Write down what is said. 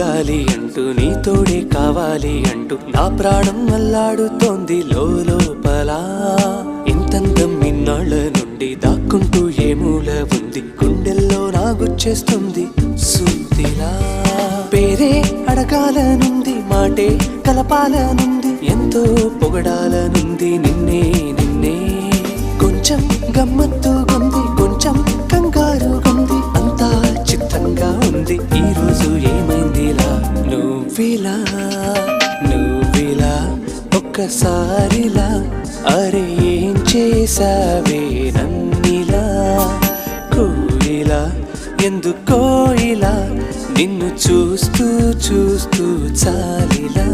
ఉండాలి అంటూ నీ తోడే కావాలి అంటూ నా ప్రాణం అల్లాడుతోంది లోపల. ఇంతందం ఇన్నాళ్ళ నుండి దాక్కుంటూ ఏ మూల ఉంది, గుండెల్లో నాగుచ్చేస్తుంది సూదిలా. పేరే అడగాలనుంది, మాటే కలపాలనుంది, ఎంతో పొగడాలనుంది నిన్నే నిన్నే. కొంచెం గమ్మత్తుగుంది, కొంచెం కంగారుగుంది, అంతా చిత్రంగా ఉంది. ఈ రోజు ఏమైందిలా నువ్విలా నువ్విలా ఒక్కసారిలా, అరే ఏం చేసావే నన్నిలా. కోయిలా ఎందుకో ఇలా నిన్ను చూస్తూ చూస్తూ చాలిలా.